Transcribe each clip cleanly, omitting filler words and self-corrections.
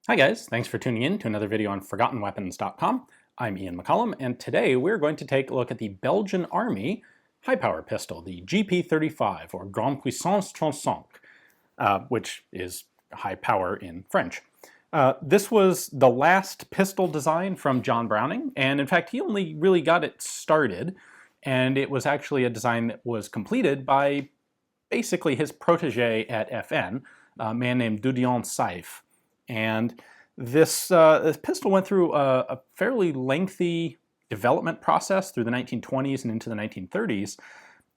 Hi guys, thanks for tuning in to another video on ForgottenWeapons.com. I'm Ian McCollum, and today we're going to take a look at the Belgian Army high-power pistol, the GP35, or Grande Puissance 35, which is high power in French. This was the last pistol design from John Browning, and in fact he only really got it started, and it was actually a design that was completed by basically his protege at FN, a man named Dieudonné Saive. And this pistol went through a fairly lengthy development process through the 1920s and into the 1930s.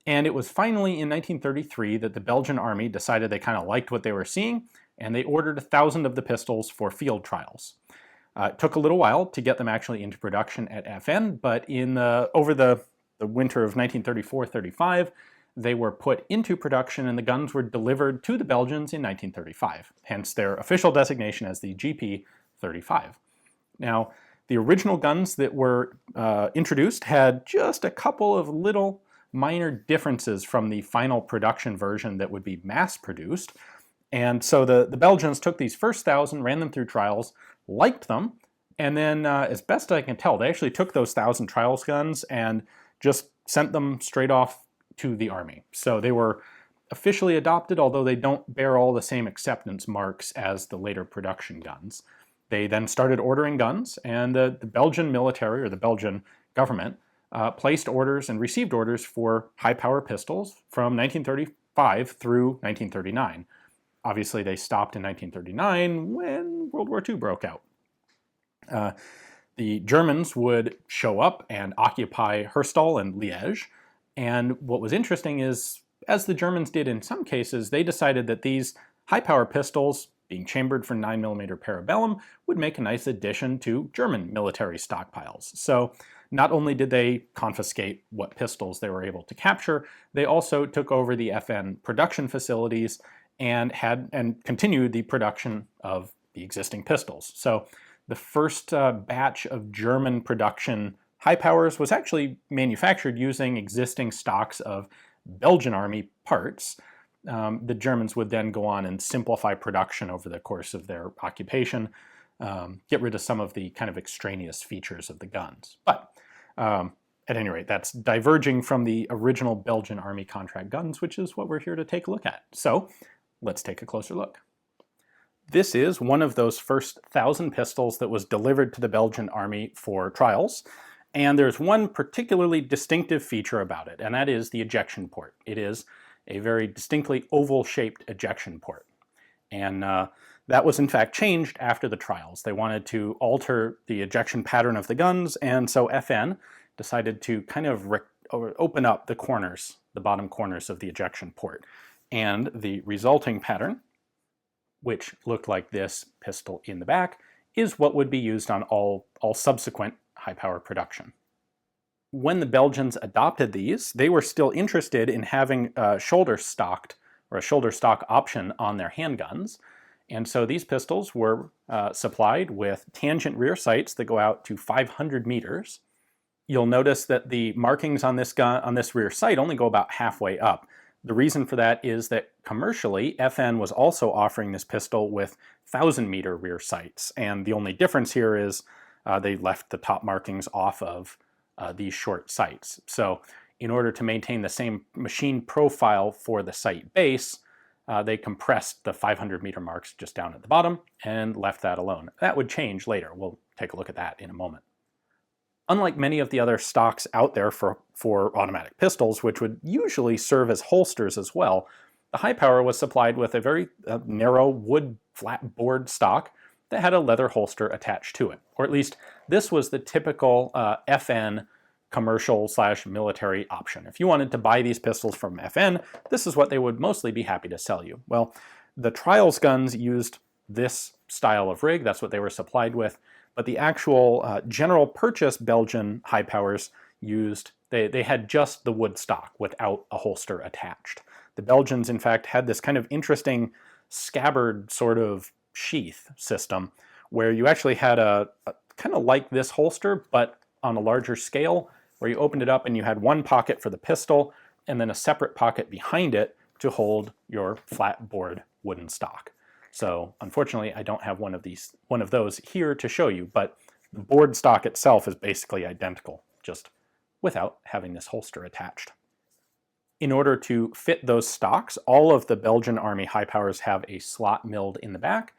And it was finally in 1933 that the Belgian army decided they kind of liked what they were seeing, and they ordered 1,000 of the pistols for field trials. It took a little while to get them actually into production at FN, but over the winter of 1934-35, they were put into production and the guns were delivered to the Belgians in 1935, hence their official designation as the GP35. Now, the original guns that were introduced had just a couple of little minor differences from the final production version that would be mass-produced. And so the Belgians took these first 1,000, ran them through trials, liked them, and then, as best I can tell, they actually took those 1,000 trials guns and just sent them straight off to the army. So they were officially adopted, although they don't bear all the same acceptance marks as the later production guns. They then started ordering guns, and the Belgian military, or the Belgian government, placed orders and received orders for high-power pistols from 1935 through 1939. Obviously, they stopped in 1939 when World War II broke out. The Germans would show up and occupy Herstal and Liège. And what was interesting is, as the Germans did in some cases, they decided that these high-power pistols, being chambered for 9mm parabellum, would make a nice addition to German military stockpiles. So not only did they confiscate what pistols they were able to capture, they also took over the FN production facilities and continued the production of the existing pistols. So the first batch of German production high powers was actually manufactured using existing stocks of Belgian army parts. The Germans would then go on and simplify production over the course of their occupation, get rid of some of the kind of extraneous features of the guns. But at any rate, that's diverging from the original Belgian army contract guns, which is what we're here to take a look at. So let's take a closer look. This is one of those first 1,000 pistols that was delivered to the Belgian army for trials. And there's one particularly distinctive feature about it, and that is the ejection port. It is a very distinctly oval-shaped ejection port. And that was in fact changed after the trials. They wanted to alter the ejection pattern of the guns, and so FN decided to kind of open up the corners, the bottom corners of the ejection port. And the resulting pattern, which looked like this pistol in the back, is what would be used on all subsequent high-power production. When the Belgians adopted these, they were still interested in having a shoulder stock option on their handguns, and so these pistols were supplied with tangent rear sights that go out to 500 meters. You'll notice that the markings on this rear sight only go about halfway up. The reason for that is that commercially, FN was also offering this pistol with 1,000-meter rear sights, and the only difference here is they left the top markings off of these short sights. So in order to maintain the same machine profile for the sight base, they compressed the 500-meter marks just down at the bottom and left that alone. That would change later. We'll take a look at that in a moment. Unlike many of the other stocks out there for automatic pistols, which would usually serve as holsters as well, the high power was supplied with a very narrow wood flat board stock that had a leather holster attached to it. Or at least this was the typical FN commercial/military option. If you wanted to buy these pistols from FN, this is what they would mostly be happy to sell you. Well, the trials guns used this style of rig, that's what they were supplied with, but the actual general purchase Belgian high powers they had just the wood stock without a holster attached. The Belgians, in fact, had this kind of interesting scabbard sort of sheath system where you actually had a kind of like this holster, but on a larger scale, where you opened it up and you had one pocket for the pistol and then a separate pocket behind it to hold your flat board wooden stock. So unfortunately, I don't have one of those here to show you, but the board stock itself is basically identical, just without having this holster attached. In order to fit those stocks, all of the Belgian Army high powers have a slot milled in the back.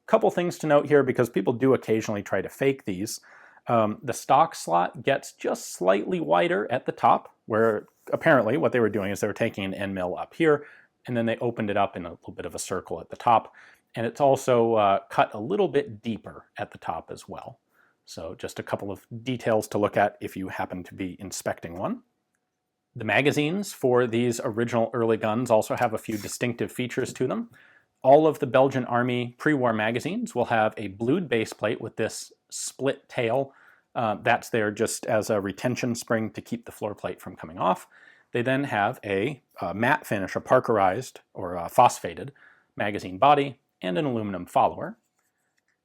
Couple things to note here, because people do occasionally try to fake these. The stock slot gets just slightly wider at the top, where apparently what they were doing is they were taking an end mill up here, and then they opened it up in a little bit of a circle at the top. And it's also cut a little bit deeper at the top as well. So just a couple of details to look at if you happen to be inspecting one. The magazines for these original early guns also have a few distinctive features to them. All of the Belgian Army pre-war magazines will have a blued base plate with this split tail. That's there just as a retention spring to keep the floor plate from coming off. They then have a matte finish, a parkerized or a phosphated magazine body, and an aluminum follower.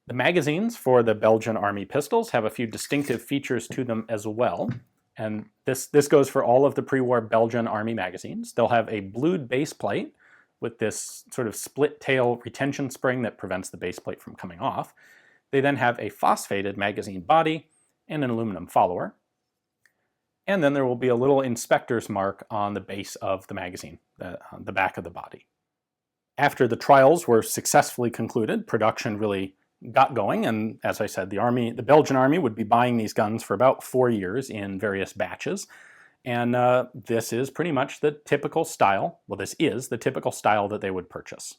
The magazines for the Belgian Army pistols have a few distinctive features to them as well. And this goes for all of the pre-war Belgian Army magazines. They'll have a blued base plate with this sort of split tail retention spring that prevents the base plate from coming off. They then have a phosphated magazine body and an aluminum follower. And then there will be a little inspector's mark on the base of the magazine, on the back of the body. After the trials were successfully concluded, production really got going, and as I said, the Belgian Army would be buying these guns for about 4 years in various batches, and this is pretty much the typical style. Well, this is the typical style that they would purchase.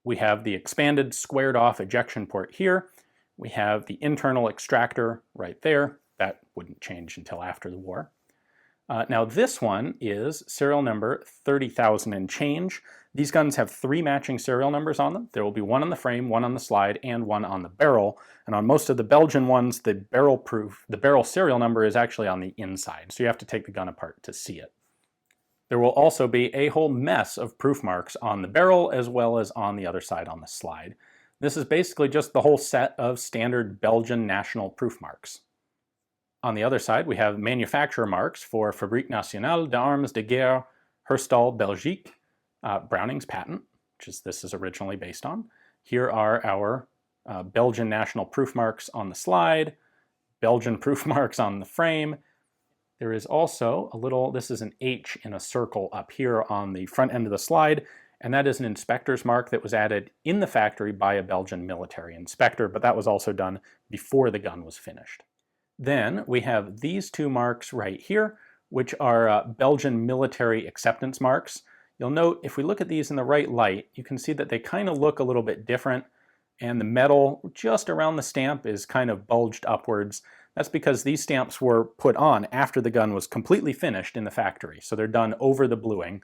We have the expanded squared off ejection port here. We have the internal extractor right there. That wouldn't change until after the war. Now this one is serial number 30,000 and change. These guns have 3 matching serial numbers on them. There will be one on the frame, one on the slide, and one on the barrel. And on most of the Belgian ones, the barrel serial number is actually on the inside, so you have to take the gun apart to see it. There will also be a whole mess of proof marks on the barrel as well as on the other side on the slide. This is basically just the whole set of standard Belgian national proof marks. On the other side, we have manufacturer marks for Fabrique Nationale d'Armes de Guerre, Herstal, Belgique, Browning's patent, which this is originally based on. Here are our Belgian national proof marks on the slide, Belgian proof marks on the frame. There is also a little, this is an H in a circle up here on the front end of the slide, and that is an inspector's mark that was added in the factory by a Belgian military inspector, but that was also done before the gun was finished. Then we have these 2 marks right here, which are Belgian military acceptance marks. You'll note if we look at these in the right light, you can see that they kind of look a little bit different, and the metal just around the stamp is kind of bulged upwards. That's because these stamps were put on after the gun was completely finished in the factory. So they're done over the bluing,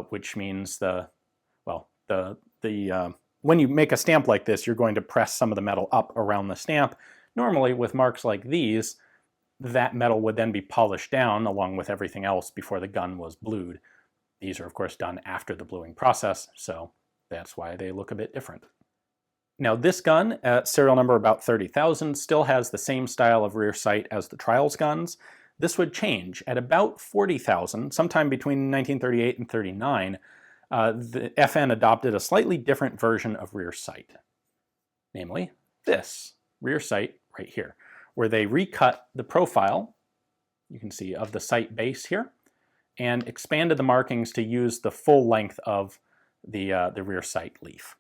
which means when you make a stamp like this, you're going to press some of the metal up around the stamp. Normally with marks like these, that metal would then be polished down along with everything else before the gun was blued. These are of course done after the bluing process, so that's why they look a bit different. Now this gun, at serial number about 30,000, still has the same style of rear sight as the trials guns. This would change at about 40,000, sometime between 1938 and 39. The FN adopted a slightly different version of rear sight, namely this rear sight right here, where they recut the profile, you can see, of the sight base here, and expanded the markings to use the full length of the rear sight leaf.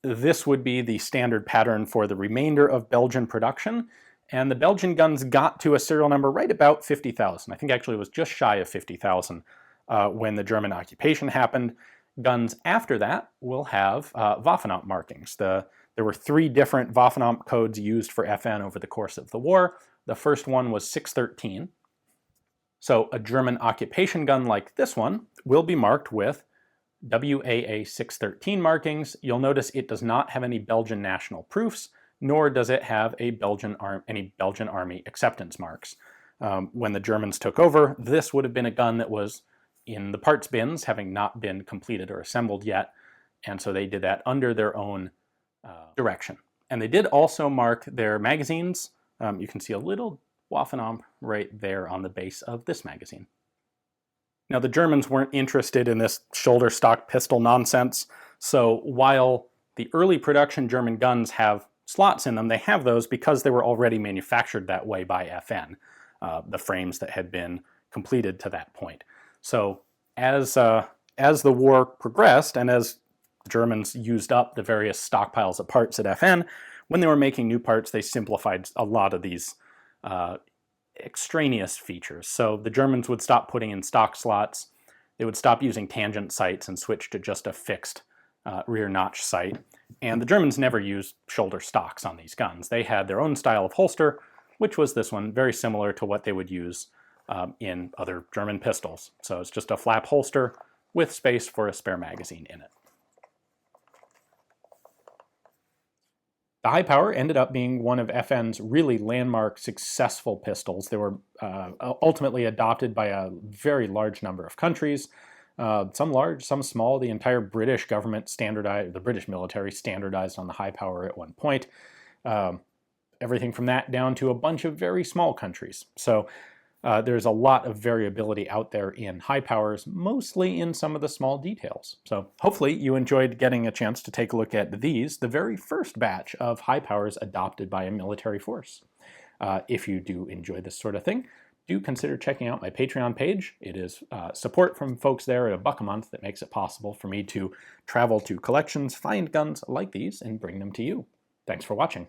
This would be the standard pattern for the remainder of Belgian production, and the Belgian guns got to a serial number right about 50,000. I think actually it was just shy of 50,000 when the German occupation happened. Guns after that will have Waffenamt markings. There were 3 different Waffenamt codes used for FN over the course of the war. The first one was 613. So a German occupation gun like this one will be marked with WAA 613 markings. You'll notice it does not have any Belgian national proofs, nor does it have any Belgian Army acceptance marks. When the Germans took over, this would have been a gun that was in the parts bins, having not been completed or assembled yet, and so they did that under their own direction. And they did also mark their magazines. You can see a little Waffenamt right there on the base of this magazine. Now the Germans weren't interested in this shoulder stock pistol nonsense, So while the early production German guns have slots in them, they have those because they were already manufactured that way by FN, the frames that had been completed to that point. So as the war progressed and as the Germans used up the various stockpiles of parts at FN, when they were making new parts, they simplified a lot of these extraneous features. So the Germans would stop putting in stock slots. They would stop using tangent sights and switch to just a fixed rear notch sight. And the Germans never used shoulder stocks on these guns. They had their own style of holster, which was this one, very similar to what they would use in other German pistols. So it's just a flap holster with space for a spare magazine in it. The high power ended up being one of FN's really landmark successful pistols. They were ultimately adopted by a very large number of countries, some large, some small. The entire British government standardized, the British military standardized on the high power at one point. Everything from that down to a bunch of very small countries. So there's a lot of variability out there in high powers, mostly in some of the small details. So hopefully you enjoyed getting a chance to take a look at these, the very first batch of high powers adopted by a military force. If you do enjoy this sort of thing, do consider checking out my Patreon page. It is support from folks there at $1 a month that makes it possible for me to travel to collections, find guns like these, and bring them to you. Thanks for watching.